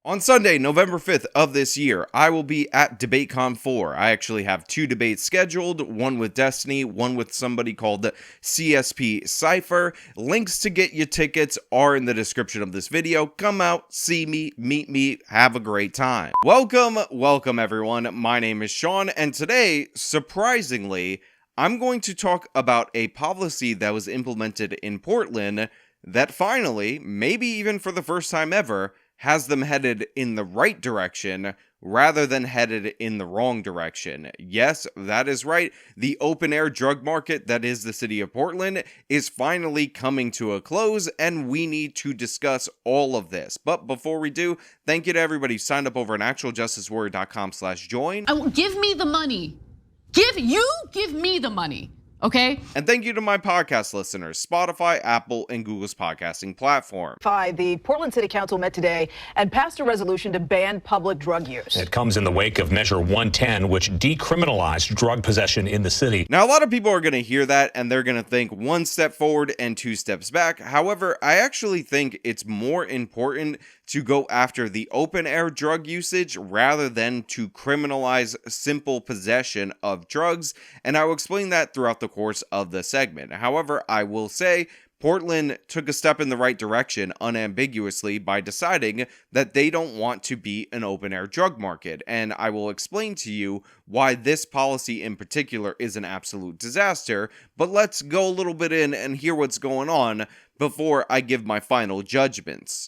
On Sunday, November 5th of this year, I will be at DebateCon 4. I actually have two debates scheduled, one with Destiny, one with somebody called CSP Cypher. Links to get you tickets are in the description of this video. Come out, see me, meet me, have a great time. Welcome everyone. My name is Sean, and today, surprisingly, I'm going to talk about a policy that was implemented in Portland that finally, maybe even for the first time ever, has them headed in the right direction rather than headed in the wrong direction. Yes, that is right. The open-air drug market that is the city of Portland is finally coming to a close, and we need to discuss all of this. But before we do, thank you to everybody who signed up over on actualjusticewarrior.com/join. Give me the money. Give me the money. Okay. And thank you to my podcast listeners, Spotify, Apple, and Google's podcasting platform. The Portland City Council met today and passed a resolution to ban public drug use. It comes in the wake of Measure 110, which decriminalized drug possession in the city. Now, a lot of people are going to hear that and they're going to think one step forward and two steps back. However, I actually think it's more important to go after the open-air drug usage rather than to criminalize simple possession of drugs, and I will explain that throughout the course of the segment. However, I will say Portland took a step in the right direction unambiguously by deciding that they don't want to be an open-air drug market, and I will explain to you why this policy in particular is an absolute disaster, but let's go a little bit in and hear what's going on before I give my final judgments.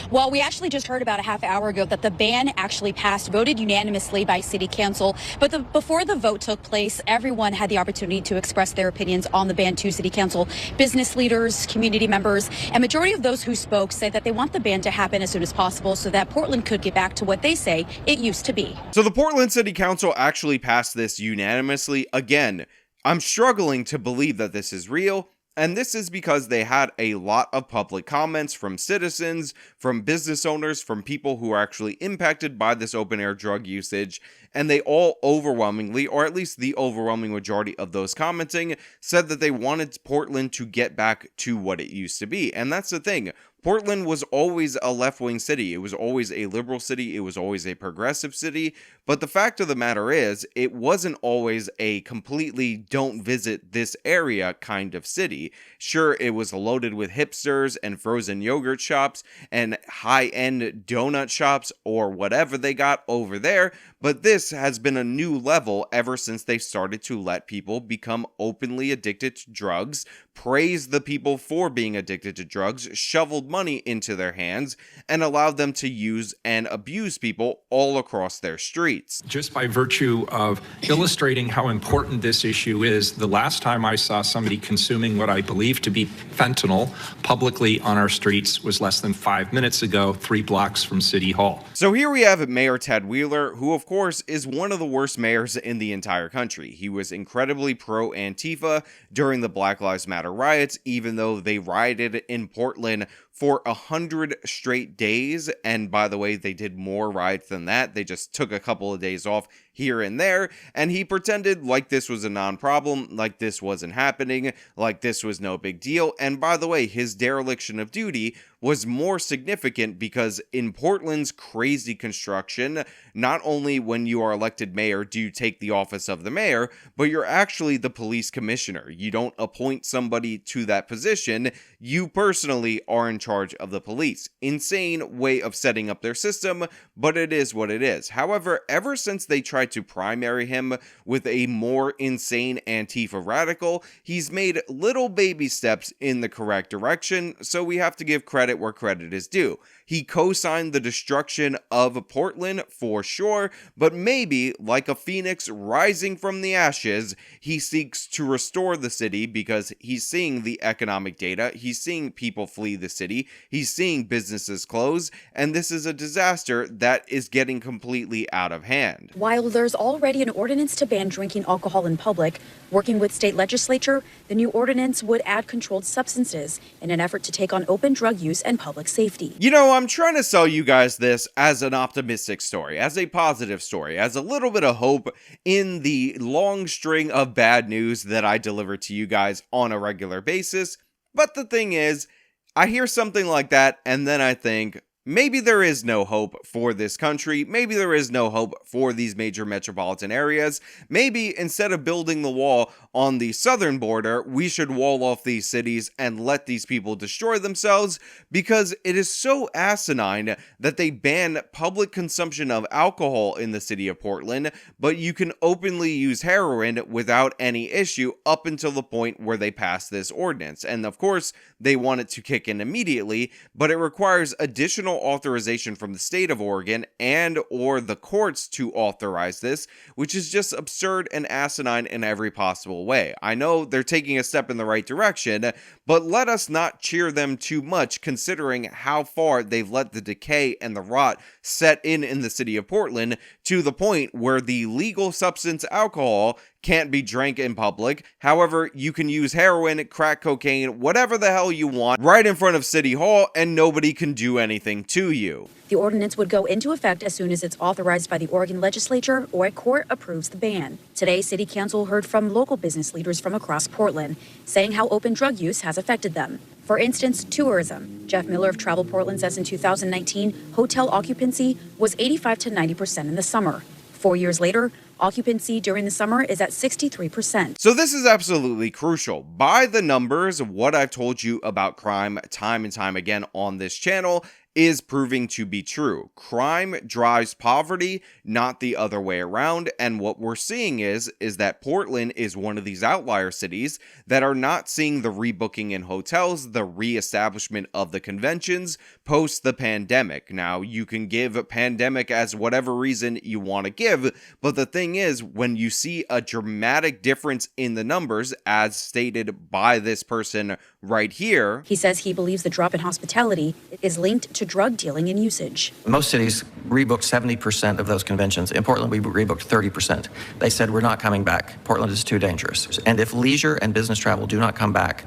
Well, we actually just heard about a half hour ago that the ban actually passed, voted unanimously by City Council. But before the vote took place, everyone had the opportunity to express their opinions on the ban to City Council. Business leaders, community members, and majority of those who spoke say that they want the ban to happen as soon as possible so that Portland could get back to what they say it used to be. So the Portland City Council actually passed this unanimously. Again, I'm struggling to believe that this is real. And this is because they had a lot of public comments from citizens, from business owners, from people who are actually impacted by this open-air drug usage, and they all overwhelmingly, or at least the overwhelming majority of those commenting, said that they wanted Portland to get back to what it used to be. And that's the thing. Portland was always a left-wing city. It was always a liberal city. It was always a progressive city. But the fact of the matter is, it wasn't always a completely don't visit this area kind of city. Sure, it was loaded with hipsters and frozen yogurt shops and high-end donut shops or whatever they got over there. But this has been a new level ever since they started to let people become openly addicted to drugs, praise the people for being addicted to drugs, shoveled money into their hands, and allowed them to use and abuse people all across their streets. Just by virtue of illustrating how important this issue is, the last time I saw somebody consuming what I believe to be fentanyl publicly on our streets was less than 5 minutes ago, 3 blocks from City Hall. So here we have Mayor Ted Wheeler, who of course is one of the worst mayors in the entire country. He was incredibly pro-Antifa during the Black Lives Matter riots, even though they rioted in Portland for 100 straight days. And by the way, they did more riots than that. They just took a couple of days off here and there, and he pretended like this was a non-problem, like this wasn't happening, like this was no big deal. And by the way, his dereliction of duty was more significant because in Portland's crazy construction, not only when you are elected mayor do you take the office of the mayor, but you're actually the police commissioner. You don't appoint somebody to that position. You personally are in charge of the police. Insane way of setting up their system, but it is what it is. However, ever since they tried to primary him with a more insane Antifa radical, he's made little baby steps in the correct direction, so we have to give credit where credit is due. He co-signed the destruction of Portland for sure, but maybe, like a phoenix rising from the ashes, he seeks to restore the city because he's seeing the economic data, he's seeing people flee the city, he's seeing businesses close, and this is a disaster that is getting completely out of hand. While there's already an ordinance to ban drinking alcohol in public, working with state legislature, the new ordinance would add controlled substances in an effort to take on open drug use and public safety. You know, I'm trying to sell you guys this as an optimistic story, as a positive story, as a little bit of hope in the long string of bad news that I deliver to you guys on a regular basis. But the thing is, I hear something like that and then I think, maybe there is no hope for this country. Maybe there is no hope for these major metropolitan areas. Maybe instead of building the wall on the southern border, we should wall off these cities and let these people destroy themselves, because it is so asinine that they ban public consumption of alcohol in the city of Portland, but you can openly use heroin without any issue up until the point where they pass this ordinance. And of course, they want it to kick in immediately, but it requires additional authorization from the state of Oregon and or the courts to authorize this, which is just absurd and asinine in every possible way. I know they're taking a step in the right direction, but let us not cheer them too much considering how far they've let the decay and the rot set in the city of Portland, to the point where the legal substance alcohol can't be drank in public. However, you can use heroin, crack cocaine, whatever the hell you want right in front of City Hall, and nobody can do anything to you. The ordinance would go into effect as soon as it's authorized by the Oregon legislature or a court approves the ban. Today, City Council heard from local business leaders from across Portland, saying how open drug use has affected them. For instance, tourism. Jeff Miller of Travel Portland says in 2019, hotel occupancy was 85 to 90% in the summer. 4 years later, occupancy during the summer is at 63%. So this is absolutely crucial. By the numbers, what I've told you about crime time and time again on this channel is proving to be true. Crime drives poverty, not the other way around. And what we're seeing is that Portland is one of these outlier cities that are not seeing the rebooking in hotels, the reestablishment of the conventions post the pandemic. Now, you can give a pandemic as whatever reason you want to give, but the thing is, when you see a dramatic difference in the numbers, as stated by this person right here. He says he believes the drop in hospitality is linked to drug dealing and usage. Most cities rebooked 70% of those conventions. In Portland, we rebooked 30%. They said, we're not coming back. Portland is too dangerous. And if leisure and business travel do not come back,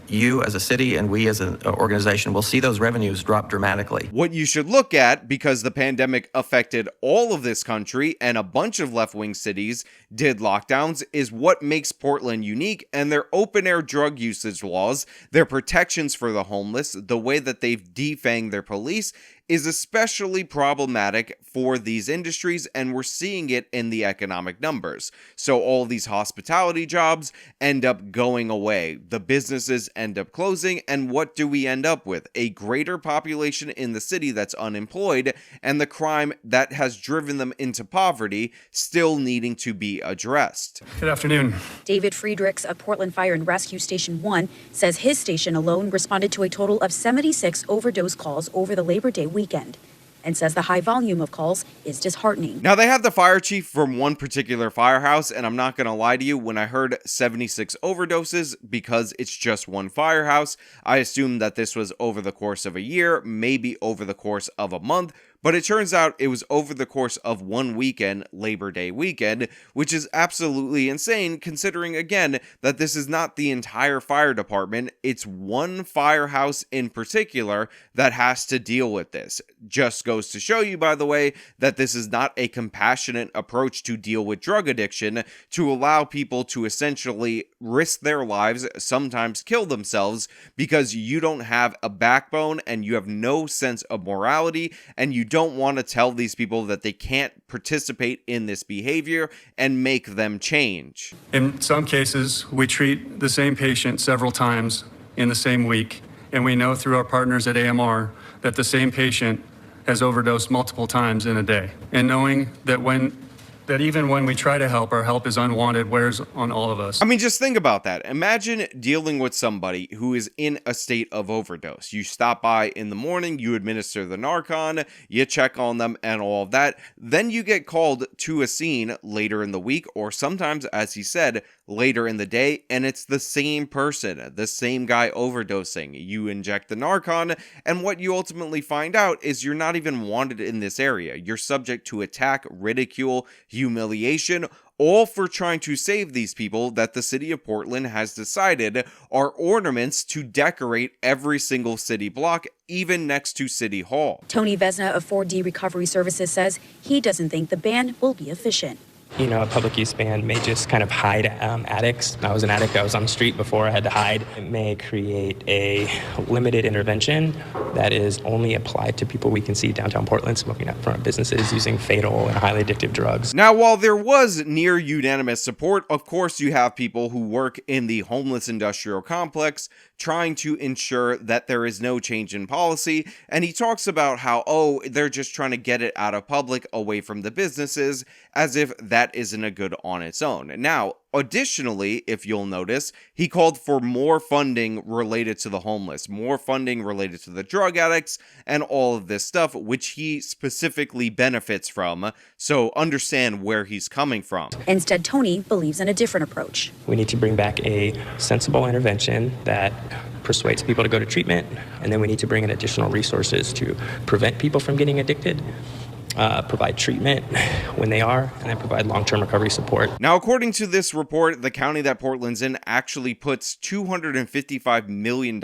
you as a city and we as an organization will see those revenues drop dramatically. What you should look at, because the pandemic affected all of this country and a bunch of left-wing cities did lockdowns, is what makes Portland unique, and their open-air drug usage laws, their protections for the homeless, the way that they've defanged their police, is especially problematic for these industries, and we're seeing it in the economic numbers. So all these hospitality jobs end up going away, the businesses end up closing, and what do we end up with? A greater population in the city that's unemployed, and the crime that has driven them into poverty still needing to be addressed. Good afternoon. David Friedrichs of Portland Fire and Rescue Station 1 says his station alone responded to a total of 76 overdose calls over the Labor Day weekend, and says the high volume of calls is disheartening. Now, they have the fire chief from one particular firehouse, and I'm not going to lie to you, when I heard 76 overdoses, because it's just one firehouse, I assumed that this was over the course of a year, maybe over the course of a month, but it turns out it was over the course of one weekend, Labor Day weekend, which is absolutely insane considering, again, that this is not the entire fire department. It's one firehouse in particular that has to deal with this. Just goes to show you, by the way, that this is not a compassionate approach to deal with drug addiction, to allow people to essentially risk their lives, sometimes kill themselves, because you don't have a backbone and you have no sense of morality, and you don't want to tell these people that they can't participate in this behavior and make them change. In some cases, we treat the same patient several times in the same week, and we know through our partners at AMR that the same patient has overdosed multiple times in a day. And knowing that even when we try to help, our help is unwanted wears on all of us. I mean, just think about that. Imagine dealing with somebody who is in a state of overdose. You stop by in the morning, you administer the Narcan, you check on them and all of that. Then you get called to a scene later in the week, or sometimes, as he said, later in the day, and it's the same person, the same guy overdosing. You inject the Narcan, and what you ultimately find out is you're not even wanted in this area. You're subject to attack, ridicule, humiliation, all for trying to save these people that the city of Portland has decided are ornaments to decorate every single city block, even next to City Hall. Tony Vesna of 4D Recovery Services says he doesn't think the ban will be efficient. You know, a public use ban may just kind of hide addicts. I was an addict. I was on the street before. I had to hide. It may create a limited intervention that is only applied to people we can see downtown Portland smoking out in front of businesses using fatal and highly addictive drugs. Now, while there was near unanimous support, of course you have people who work in the homeless industrial complex trying to ensure that there is no change in policy, and he talks about how, oh, they're just trying to get it out of public, away from the businesses, as if that isn't a good on its own. Now, additionally, if you'll notice, he called for more funding related to the homeless, more funding related to the drug addicts, and all of this stuff, which he specifically benefits from, so understand where he's coming from. Instead, Tony believes in a different approach. We need to bring back a sensible intervention that persuades people to go to treatment, and then we need to bring in additional resources to prevent people from getting addicted, provide treatment when they are, and then provide long-term recovery support. Now, according to this report, the county that Portland's in actually puts $255 million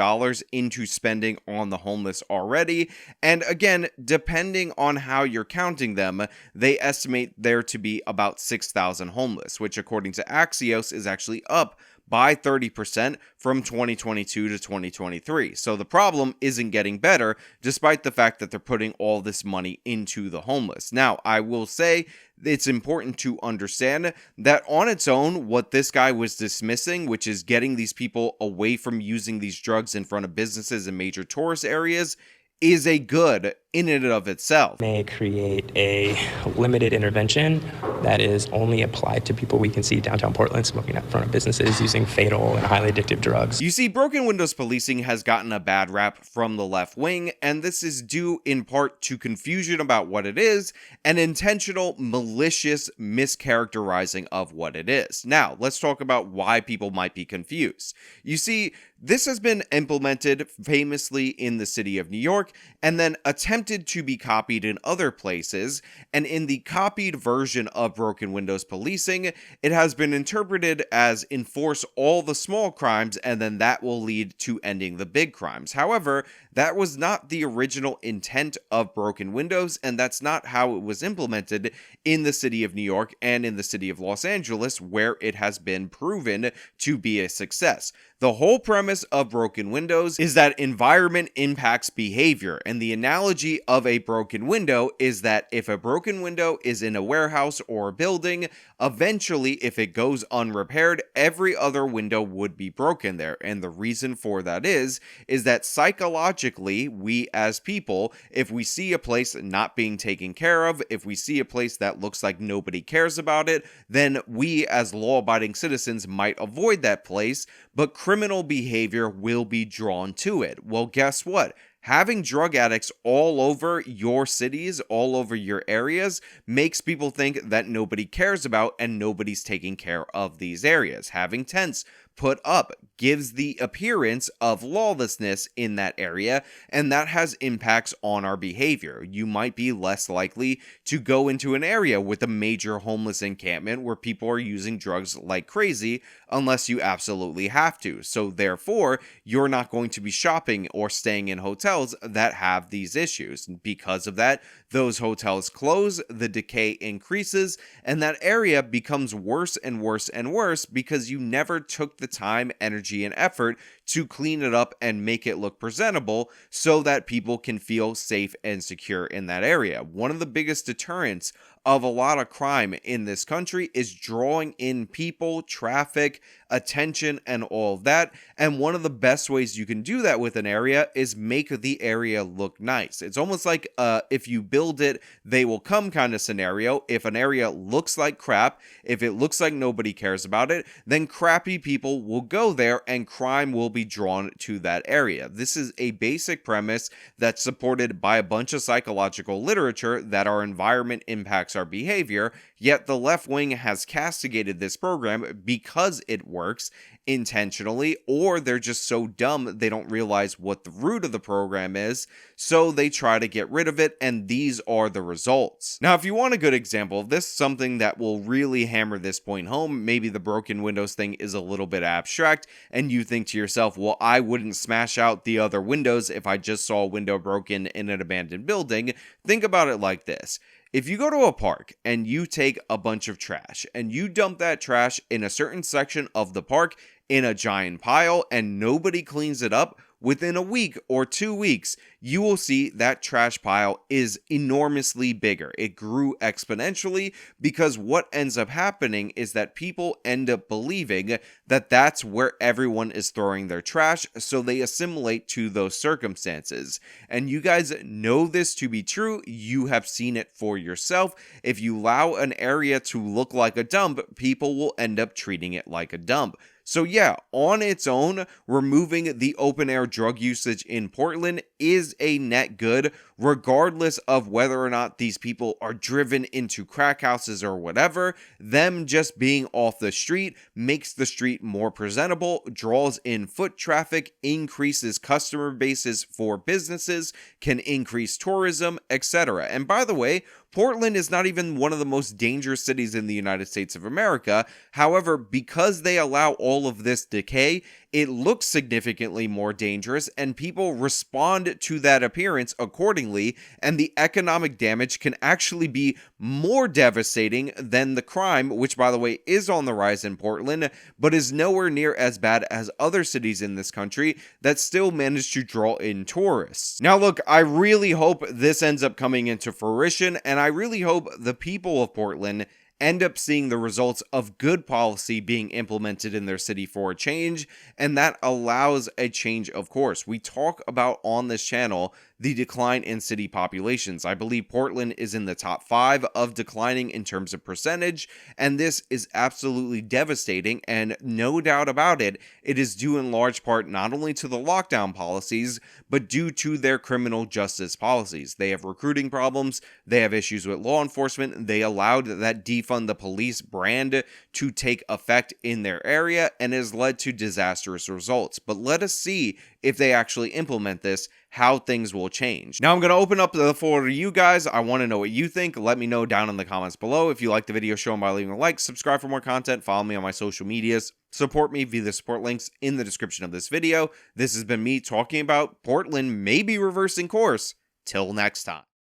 into spending on the homeless already. And again, depending on how you're counting them, they estimate there to be about 6,000 homeless, which according to Axios is actually up by 30% from 2022 to 2023. So the problem isn't getting better, despite the fact that they're putting all this money into the homeless. Now, I will say it's important to understand that on its own, what this guy was dismissing, which is getting these people away from using these drugs in front of businesses and major tourist areas, is a good in and of itself. May create a limited intervention that is only applied to people we can see downtown Portland smoking out in front of businesses using fatal and highly addictive drugs. You see, broken windows policing has gotten a bad rap from the left wing, and this is due in part to confusion about what it is and intentional, malicious mischaracterizing of what it is. Now, let's talk about why people might be confused. You see, this has been implemented famously in the city of New York and then attempted to be copied in other places. And in the copied version of broken windows policing, it has been interpreted as enforce all the small crimes and then that will lead to ending the big crimes. However, that was not the original intent of broken windows, and that's not how it was implemented in the city of New York and in the city of Los Angeles, where it has been proven to be a success. The whole premise of broken windows is that environment impacts behavior, and the analogy of a broken window is that if a broken window is in a warehouse or a building, eventually, if it goes unrepaired, every other window would be broken there. And the reason for that is that psychologically, we as people, if we see a place not being taken care of, if we see a place that looks like nobody cares about it, then we as law-abiding citizens might avoid that place, but criminal behavior will be drawn to it. Well, guess what? Having drug addicts all over your cities, all over your areas, makes people think that nobody cares about and nobody's taking care of these areas. Having tents put up gives the appearance of lawlessness in that area, and that has impacts on our behavior. You might be less likely to go into an area with a major homeless encampment where people are using drugs like crazy unless you absolutely have to. So therefore, you're not going to be shopping or staying in hotels that have these issues. Because of that, those hotels close, the decay increases, and that area becomes worse and worse and worse because you never took the time, energy, and effort to clean it up and make it look presentable so that people can feel safe and secure in that area. One of the biggest deterrents of a lot of crime in this country is drawing in people, traffic, attention, and all of that. And one of the best ways you can do that with an area is make the area look nice. It's almost like if you build it, they will come kind of scenario. If an area looks like crap, if it looks like nobody cares about it, then crappy people will go there and crime will be drawn to that area. This is a basic premise that's supported by a bunch of psychological literature that our environment impacts our behavior, yet the left wing has castigated this program because it works intentionally, or they're just so dumb they don't realize what the root of the program is, so they try to get rid of it, and these are the results. Now, if you want a good example of this, something that will really hammer this point home, maybe the broken windows thing is a little bit abstract, and you think to yourself, well, I wouldn't smash out the other windows if I just saw a window broken in an abandoned building. Think about it like this. If you go to a park and you take a bunch of trash and you dump that trash in a certain section of the park in a giant pile and nobody cleans it up, within a week or 2 weeks, you will see that trash pile is enormously bigger. It grew exponentially because what ends up happening is that people end up believing that that's where everyone is throwing their trash, so they assimilate to those circumstances. And you guys know this to be true. You have seen it for yourself. If you allow an area to look like a dump, people will end up treating it like a dump. So yeah, on its own, removing the open air drug usage in Portland is a net good, regardless of whether or not these people are driven into crack houses or whatever. Them just being off the street makes the street more presentable, draws in foot traffic, increases customer bases for businesses, can increase tourism, etc. And by the way, Portland is not even one of the most dangerous cities in the United States of America. However, because they allow all of this decay, it looks significantly more dangerous and people respond to that appearance accordingly, and the economic damage can actually be more devastating than the crime, which by the way is on the rise in Portland, but is nowhere near as bad as other cities in this country that still manage to draw in tourists. Now look, I really hope this ends up coming into fruition, and I really hope the people of Portland end up seeing the results of good policy being implemented in their city for a change, and that allows a change, of course. We talk about on this channel the decline in city populations. I believe Portland is in the top 5 of declining in terms of percentage, and this is absolutely devastating, and no doubt about it, it is due in large part not only to the lockdown policies, but due to their criminal justice policies. They have recruiting problems, they have issues with law enforcement, they allowed that defund the police brand to take effect in their area, and has led to disastrous results. But let us see if they actually implement this, how things will change. Now I'm going to open up the floor to you guys. I want to know what you think. Let me know down in the comments below. If you like the video, show them by leaving a like, subscribe for more content, follow me on my social medias, support me via the support links in the description of this video. This has been me talking about Portland maybe reversing course. Till next time.